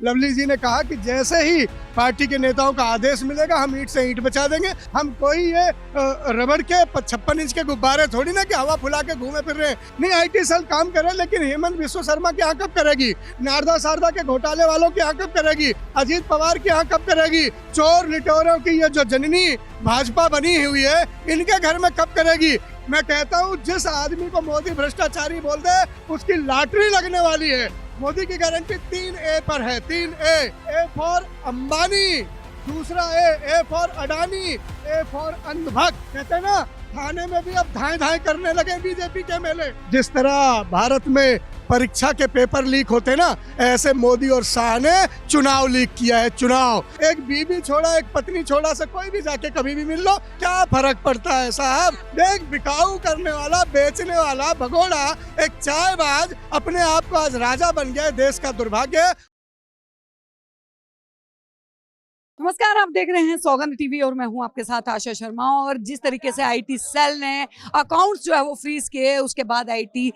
Lovely जी ने कहा कि जैसे ही पार्टी के नेताओं का आदेश मिलेगा हम ईंट से ईंट बचा देंगे। हम कोई ये रबड़ के 56 इंच के गुब्बारे थोड़ी ना कि हवा फुला के घूमे फिर रहे हैं। नहीं, IT सेल काम करे, लेकिन हेमंत बिस्वा शर्मा की यहाँ कब करेगी? नारदा शारदा के घोटाले वालों की यहाँ कब करेगी? अजीत पवार की यहाँ कब करेगी? चोर लिटोरों की ये जो जननी भाजपा बनी हुई है, इनके घर में कब करेगी? मैं कहता हूँ जिस आदमी को मोदी भ्रष्टाचारी बोल दे उसकी लॉटरी लगने वाली है। मोदी की गारंटी 3A पर है। 3A। A फॉर अंबानी, दूसरा A for Adani, A for अंधभक्त। कहते हैं ना, थाने में भी अब धाए धाए करने लगे बीजेपी के मेले। जिस तरह भारत में परीक्षा के पेपर लीक होते ना, ऐसे मोदी और शाह ने चुनाव लीक किया है। चुनाव, एक बीबी छोड़ा एक पत्नी छोड़ा से कोई भी जाके कभी भी मिल लो, क्या फर्क पड़ता है साहब? देख, बिकाऊ करने वाला, बेचने वाला भगोड़ा, एक चायबाज अपने आप को आज राजा बन गया। देश का दुर्भाग्य। नमस्कार, आप देख रहे हैं सौगंध टीवी और मैं हूं आपके साथ आशा शर्मा। और जिस तरीके से IT सेल ने अकाउंट्स जो है वो फ्रीज किए, उसके बाद IT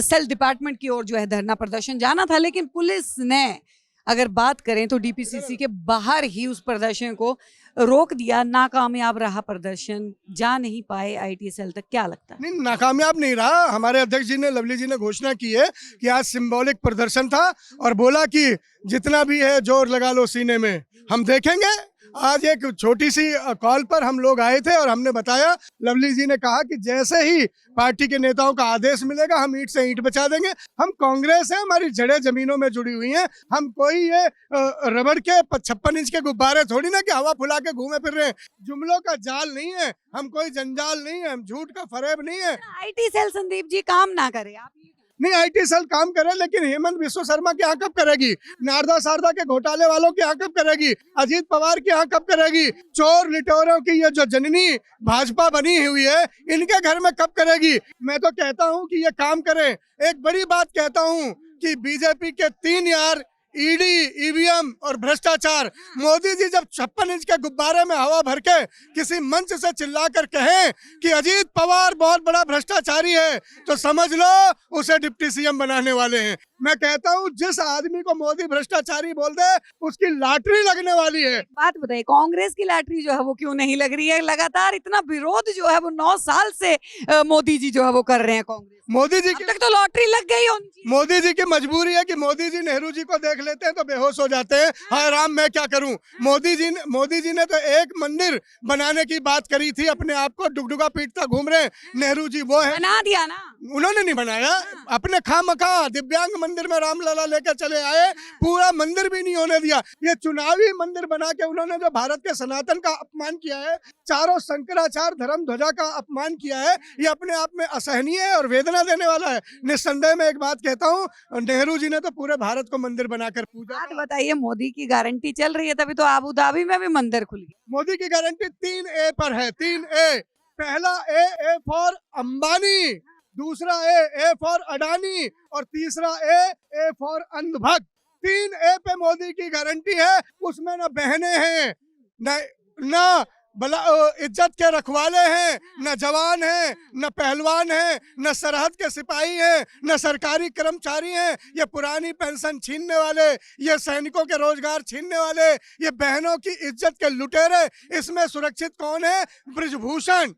सेल डिपार्टमेंट की ओर जो है धरना प्रदर्शन जाना था, लेकिन पुलिस ने अगर बात करें तो DPCC के बाहर ही उस प्रदर्शन को रोक दिया। नाकामयाब रहा प्रदर्शन, जा नहीं पाए IT सेल तक। क्या लगता है? नहीं, नाकामयाब नहीं रहा। हमारे अध्यक्ष जी ने, लवली जी ने घोषणा की है कि आज सिंबॉलिक प्रदर्शन था और बोला कि जितना भी है जोर लगा लो सीने में, हम देखेंगे। आज एक छोटी सी कॉल पर हम लोग आए थे और हमने बताया, लवली जी ने कहा कि जैसे ही पार्टी के नेताओं का आदेश मिलेगा हम ईंट से ईंट बचा देंगे। हम कांग्रेस है, हमारी जड़ें जमीनों में जुड़ी हुई हैं। हम कोई ये रबड़ के 56 इंच के गुब्बारे थोड़ी ना कि हवा फुला के घूमे फिर रहे हैं। जुमलों का जाल नहीं है, हम कोई जंजाल नहीं है, हम झूठ का फरेब नहीं है। IT सेल संदीप जी काम ना करे, आप ये नहीं, IT सेल काम करे, लेकिन हेमंत बिस्वा शर्मा की यहाँ कब करेगी? नारदा शारदा के घोटाले वालों की यहाँ कब करेगी? अजीत पवार की यहाँ कब करेगी? चोर लिटोरों की ये जो जननी भाजपा बनी हुई है, इनके घर में कब करेगी? मैं तो कहता हूँ कि ये काम करें। एक बड़ी बात कहता हूँ कि बीजेपी के 3 यार, ED, EVM और भ्रष्टाचार। मोदी जी जब 56 इंच के गुब्बारे में हवा भर के किसी मंच से चिल्लाकर कहें कि अजीत पवार बहुत बड़ा भ्रष्टाचारी है, तो समझ लो उसे डिप्टी CM बनाने वाले हैं। मैं कहता हूँ जिस आदमी को मोदी भ्रष्टाचारी बोल दे उसकी लॉटरी लगने वाली है। बात बताइए, कांग्रेस की लॉटरी जो है वो क्यों नहीं लग रही है? लगातार इतना विरोध जो है वो 9 साल से मोदी जी जो है वो कर रहे हैं कांग्रेस। मोदी जी अब तक तो लॉटरी लग गई होनी चाहिए। मोदी जी की मजबूरी है कि मोदी जी नेहरू जी को देख लेते हैं तो बेहोश हो जाते हैं। हाय राम, मैं क्या करूं? मोदी जी ने तो एक मंदिर बनाने की बात करी थी, अपने आप को डुगडुगा पीटता घूम रहे हैं। नेहरू जी वो है, बना दिया ना उन्होंने नहीं बनाया। अपने खामखा दिव्यांग मंदिर में रामलला लेकर चले आए, पूरा मंदिर भी नहीं होने दिया। ये चुनावी मंदिर बना के उन्होंने जो भारत के सनातन का अपमान किया है, चारों शंकराचार्य धर्म ध्वजा का अपमान किया है, ये अपने आप में असहनीय है और वेदना देने वाला है। निस्संदेह मैं एक बात कहता हूँ, नेहरू जी ने तो पूरे भारत को मंदिर बनाकर पूजा। बात बताइए, मोदी की गारंटी चल रही है, तभी तो अबू धाबी में भी मंदिर खुल गया। मोदी की गारंटी 3A पर है। 3A। पहला A फॉर अंबानी, दूसरा A फॉर अडानी और तीसरा A फॉर अंधभक्त। 3A पे मोदी की गारंटी है। उसमें न बहनें हैं, न भला इज्जत के रखवाले हैं, न जवान हैं, न पहलवान हैं, न सरहद के सिपाही हैं, न सरकारी कर्मचारी हैं। ये पुरानी पेंशन छीनने वाले, ये सैनिकों के रोजगार छीनने वाले, ये बहनों की इज्जत के लुटेरे। इसमें सुरक्षित कौन है? ब्रिजभूषण,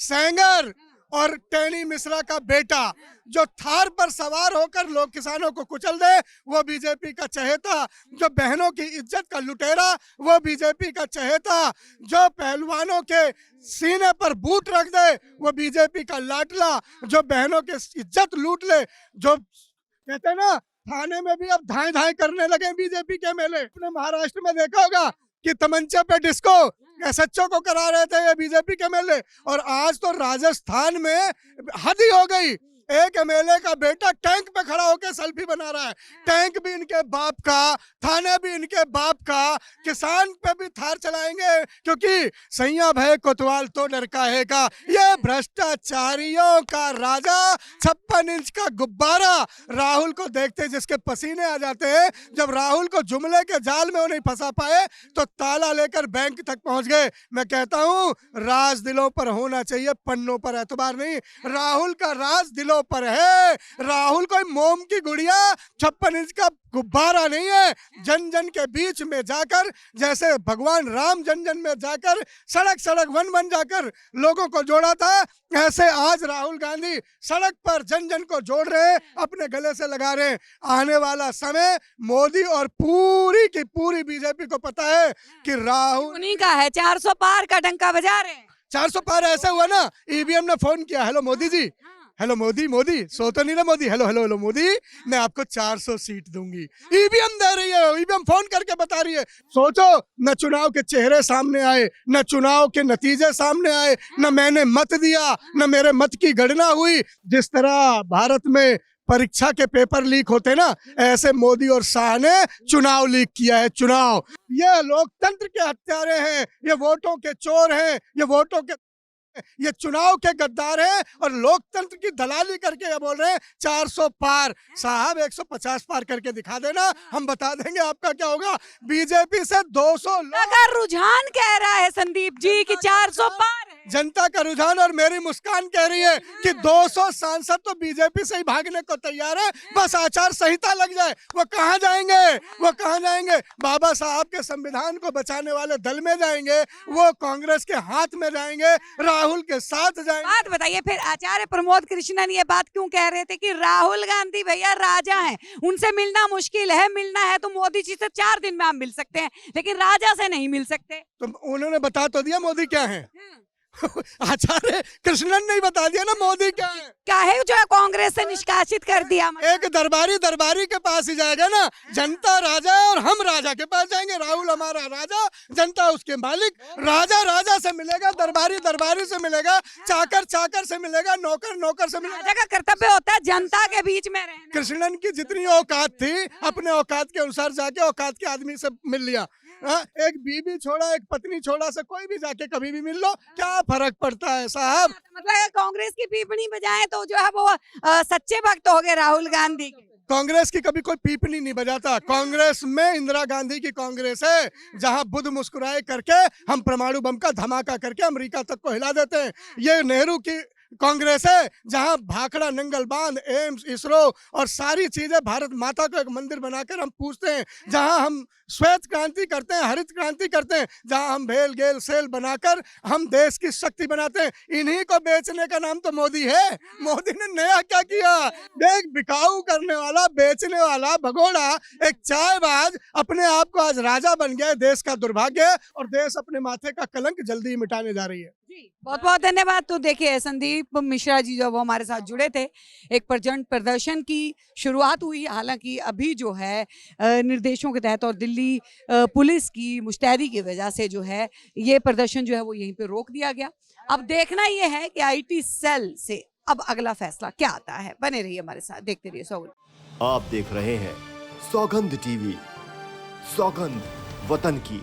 सेंगर और टैनी मिश्रा का बेटा, जो थार पर सवार होकर लोग किसानों को कुचल दे, वो बीजेपी का चहेता। जो बहनों की इज्जत का लुटेरा, वो बीजेपी का चहेता। जो पहलवानों के सीने पर बूट रख दे, वो बीजेपी का लाडला। जो बहनों की इज्जत लूट ले, जो कहते हैं ना, थाने में भी अब धाए धाए करने लगे बीजेपी के मेले। अपने महाराष्ट्र में देखा होगा कि तमंचे पे डिस्को SHO को करा रहे थे ये बीजेपी के MLA। और आज तो राजस्थान में हद ही हो गई, एक MLA का बेटा टैंक पे खड़ा होकर सेल्फी बना रहा है। टैंक भी इनके बाप का, थाने भी इनके बाप का, किसान पे भी थार चलाएंगे क्योंकि सैया भय कोतवाल तो डर काहे का। ये भ्रष्टाचारियों का राजा, 56 इंच का गुब्बारा। राहुल को देखते जिसके पसीने आ जाते हैं। जब राहुल को जुमले के जाल में वो नहीं फंसा पाए तो ताला लेकर बैंक तक पहुंच गए। मैं कहता हूं राज दिलों पर होना चाहिए, पन्नों पर एतबार नहीं। राहुल का राज दिलों दिलों पर है। राहुल कोई मोम की गुड़िया 56 इंच का गुब्बारा नहीं है। जन जन के बीच में जाकर, जैसे भगवान राम जन जन में जाकर सड़क सड़क वन वन जाकर लोगों को जोड़ा था, ऐसे आज राहुल गांधी सड़क पर जन जन को जोड़ रहे हैं, अपने गले से लगा रहे हैं। आने वाला समय मोदी और पूरी की पूरी बीजेपी को पता है कि राहुल उन्हीं का है। 400 पार का डंका बजा रहे हैं। 400 पार ऐसा हुआ ना, ईवीएम ने फोन किया, हेलो मोदी जी, हेलो मोदी, मोदी सो तो नहीं ना Modi, hello hello hello Modi, मैं आपको 400 सीट दूंगी। ईवीएम दे रही है, ईवीएम फोन करके बता रही है। सोचो, न चुनाव के चेहरे सामने आए, न चुनाव के नतीजे सामने आए, न मैंने मत दिया, न मेरे मत की गणना हुई। जिस तरह भारत में परीक्षा के पेपर लीक होते ना, ऐसे मोदी और शाह ने चुनाव लीक किया है। चुनाव, ये लोकतंत्र के हत्यारे हैं, ये वोटों के चोर हैं, ये वोटों के, ये चुनाव के गद्दार हैं और लोकतंत्र की दलाली करके ये बोल रहे हैं 400 पार। साहब 150 पार करके दिखा देना, हम बता देंगे आपका क्या होगा। बीजेपी से 200 अगर रुझान कह रहा है संदीप जी कि 400 पार है। जनता का रुझान, और मेरी मुस्कान कह रही है कि 200 सांसद तो बीजेपी से ही भागने को तैयार है, बस आचार संहिता लग जाए। वो कहाँ जाएंगे, वो कहाँ जाएंगे? बाबा साहब के संविधान को बचाने वाले दल में जाएंगे, वो कांग्रेस के हाथ में जाएंगे, राहुल के साथ जाएंगे। बात बताइए, फिर आचार्य प्रमोद कृष्णन ये बात क्यों कह रहे थे कि राहुल गांधी भैया राजा हैं, उनसे मिलना मुश्किल है, मिलना है तो मोदी जी से 4 दिन में आप मिल सकते हैं, लेकिन राजा से नहीं मिल सकते। तो उन्होंने बता तो दिया मोदी क्या है। आचार्य कृष्णन ने बता दिया ना मोदी क्या है। काहे जो है कांग्रेस से निष्कासित कर दिया। एक दरबारी के पास ही जाएगा ना, जनता राजा है और हम राजा के पास जाएंगे। राहुल हमारा राजा, जनता उसके मालिक। राजा राजा से मिलेगा, दरबारी से मिलेगा, चाकर से मिलेगा, नौकर से मिलेगा। राजा का कर्तव्य होता है जनता के बीच में रहना। कृष्णन की जितनी औकात थी, अपने औकात के अनुसार जाके औकात के आदमी से मिल लिया। एक बीबी छोड़ा, एक पत्नी छोड़ा से कोई भी जाके कभी भी मिल लो, क्या फर्क पड़ता है साहब। मतलब कांग्रेस की पीपनी बजाए तो जो है वो सच्चे भक्त हो गए राहुल गांधी के। कांग्रेस की कभी कोई पीपनी नहीं बजाता। कांग्रेस में इंदिरा गांधी की कांग्रेस है, जहां बुद्ध मुस्कुराए करके हम परमाणु बम का धमाका करके अमेरिका तक को हिला देते हैं। ये नेहरू की कांग्रेस है, जहां भाखड़ा नंगल बांध, एम्स, इसरो और सारी चीजें भारत माता को एक मंदिर बनाकर हम पूजते हैं। जहां हम श्वेत क्रांति करते हैं, हरित क्रांति करते हैं, जहां हम भेल गेल सेल बनाकर हम देश की शक्ति बनाते हैं। इन्हीं को बेचने का नाम तो मोदी है। मोदी ने नया क्या किया? देख, बिकाऊ करने वाला, बेचने वाला भगोड़ा, एक चायबाज अपने आप को आज राजा बन गया। देश का दुर्भाग्य, और देश अपने माथे का कलंक जल्दी ही मिटाने जा रही है। बहुत बहुत धन्यवाद। तो देखिए, संदीप मिश्रा जी जो वो हमारे साथ जुड़े थे, एक प्रचंड प्रदर्शन की शुरुआत हुई, हालांकि अभी जो है निर्देशों के तहत और दिल्ली पुलिस की मुस्तैदी की वजह से जो है ये प्रदर्शन जो है वो यहीं पे रोक दिया गया। अब देखना ये है कि आईटी सेल से अब अगला फैसला क्या आता है। बने रहिए हमारे साथ, देखते रहिए सौगंध। आप देख रहे हैं सौगंध टीवी, सौगंध वतन की।